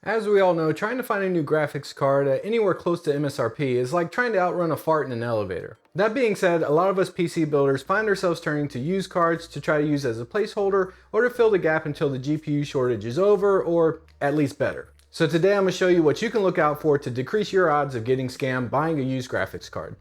As we all know, trying to find a new graphics card at anywhere close to MSRP is like trying to outrun a fart in an elevator. That being said, a lot of us PC builders find ourselves turning to used cards to try to use as a placeholder or to fill the gap until the GPU shortage is over, or at least better. So today I'm going to show you what you can look out for to decrease your odds of getting scammed buying a used graphics card.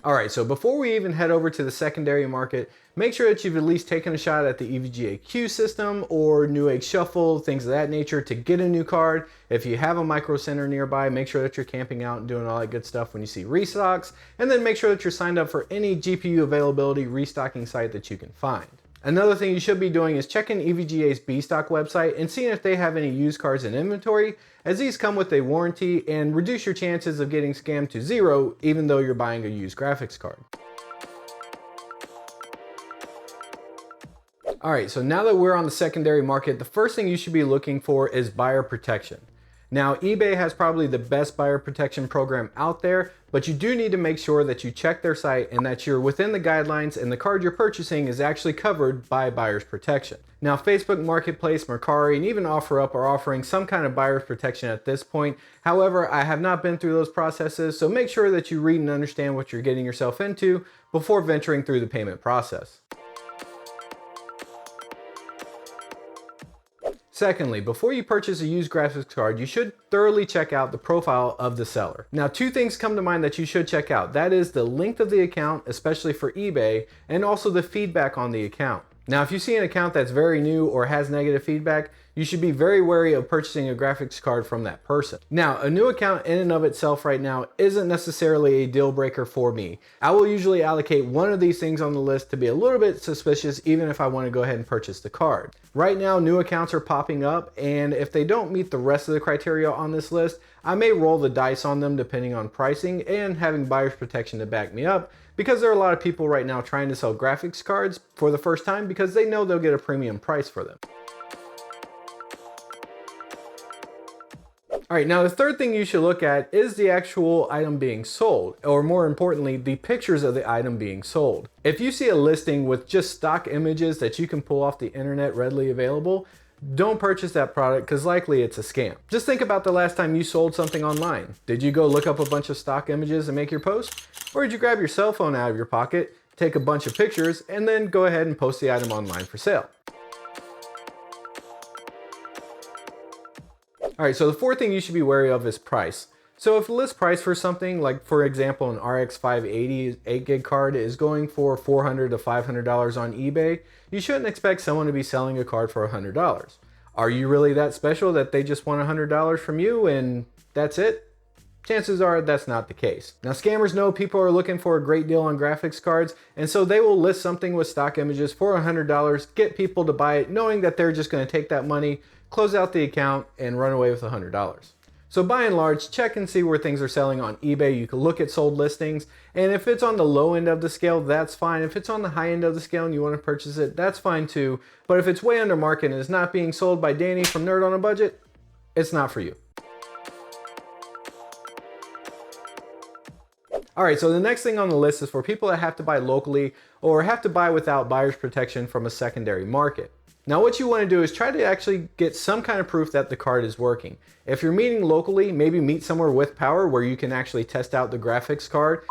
Alright, so before we even head over to the secondary market, make sure that you've at least taken a shot at the EVGA Q system or Newegg Shuffle, things of that nature, to get a new card. If you have a Micro Center nearby, make sure that you're camping out and doing all that good stuff when you see restocks, and then make sure that you're signed up for any GPU availability restocking site that you can find. Another thing you should be doing is checking EVGA's B-Stock website and seeing if they have any used cards in inventory, as these come with a warranty and reduce your chances of getting scammed to zero even though you're buying a used graphics card. Alright, so now that we're on the secondary market, the first thing you should be looking for is buyer protection. Now, eBay has probably the best buyer protection program out there, but you do need to make sure that you check their site and that you're within the guidelines and the card you're purchasing is actually covered by buyer's protection. Now, Facebook Marketplace, Mercari, and even OfferUp are offering some kind of buyer's protection at this point. However, I have not been through those processes, so make sure that you read and understand what you're getting yourself into before venturing through the payment process. Secondly, before you purchase a used graphics card, you should thoroughly check out the profile of the seller. Now, two things come to mind that you should check out. That is the length of the account, especially for eBay, and also the feedback on the account. Now, if you see an account that's very new or has negative feedback, you should be very wary of purchasing a graphics card from that person. Now, a new account in and of itself right now isn't necessarily a deal breaker for me. I will usually allocate one of these things on the list to be a little bit suspicious even if I want to go ahead and purchase the card. Right now, new accounts are popping up, and if they don't meet the rest of the criteria on this list, I may roll the dice on them depending on pricing and having buyer's protection to back me up, because there are a lot of people right now trying to sell graphics cards for the first time because they know they'll get a premium price for them. Alright, now the third thing you should look at is the actual item being sold, or more importantly, the pictures of the item being sold. If you see a listing with just stock images that you can pull off the internet readily available, don't purchase that product because likely it's a scam. Just think about the last time you sold something online. Did you go look up a bunch of stock images and make your post? Or did you grab your cell phone out of your pocket, take a bunch of pictures, and then go ahead and post the item online for sale? Alright, so the fourth thing you should be wary of is price. So if the list price for something, like for example an RX 580 8GB card is going for $400 to $500 on eBay, you shouldn't expect someone to be selling a card for $100. Are you really that special that they just want $100 from you and that's it? Chances are that's not the case. Now, scammers know people are looking for a great deal on graphics cards, and so they will list something with stock images for $100, get people to buy it knowing that they're just going to take that money, close out the account, and run away with $100. So by and large, check and see where things are selling on eBay. You can look at sold listings, and if it's on the low end of the scale, that's fine. If it's on the high end of the scale and you want to purchase it, that's fine too. But if it's way under market and is not being sold by Danny from Nerd on a Budget, it's not for you. Alright, so the next thing on the list is for people that have to buy locally or have to buy without buyer's protection from a secondary market. Now, what you want to do is try to actually get some kind of proof that the card is working. If you're meeting locally, maybe meet somewhere with power where you can actually test out the graphics card.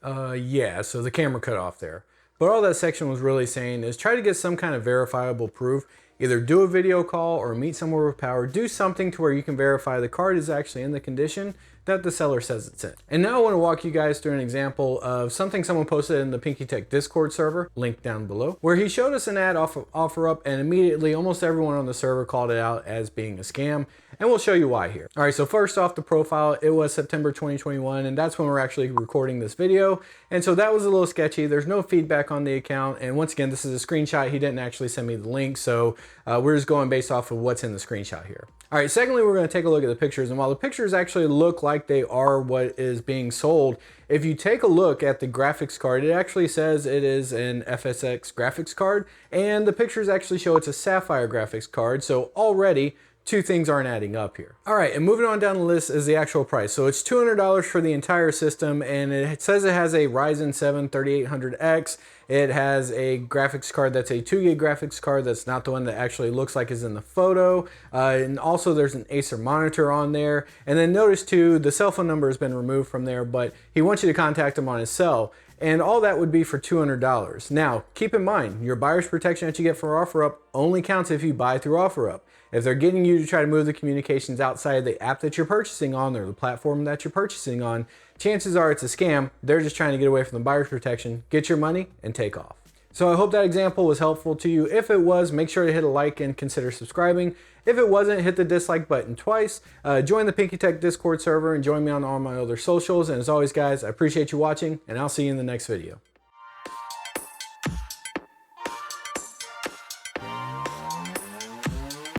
Yeah, so the camera cut off there. But all that section was really saying is try to get some kind of verifiable proof. Either do a video call or meet somewhere with power. Do something to where you can verify the card is actually in the condition that the seller says it's in. And now I want to walk you guys through an example of something someone posted in the Pinky Tech Discord server, linked down below, where he showed us an ad off of OfferUp, and immediately almost everyone on the server called it out as being a scam, and we'll show you why here. All right, so first off the profile, it was September 2021, and that's when we're actually recording this video, and so that was a little sketchy. There's no feedback on the account, and once again, this is a screenshot. He didn't actually send me the link, so we're just going based off of what's in the screenshot here. All right, secondly, we're going to take a look at the pictures, and while the pictures actually look like they are what is being sold, if you take a look at the graphics card, it actually says it is an FSX graphics card, and the pictures actually show it's a Sapphire graphics card, so already two things aren't adding up here. All right, and moving on down the list is the actual price. So it's $200 for the entire system, and it says it has a Ryzen 7 3800X. It has a graphics card that's a 2 gig graphics card that's not the one that actually looks like is in the photo. And also there's an Acer monitor on there. And then notice too, the cell phone number has been removed from there, but he wants you to contact him on his cell. And all that would be for $200. Now, keep in mind, your buyer's protection that you get for OfferUp only counts if you buy through OfferUp. If they're getting you to try to move the communications outside of the app that you're purchasing on or the platform that you're purchasing on, chances are it's a scam. They're just trying to get away from the buyer's protection, get your money, and take off. So I hope that example was helpful to you. If it was, make sure to hit a like and consider subscribing. If it wasn't, hit the dislike button twice. Join the Pinky Tech Discord server and join me on all my other socials. And as always, guys, I appreciate you watching, and I'll see you in the next video.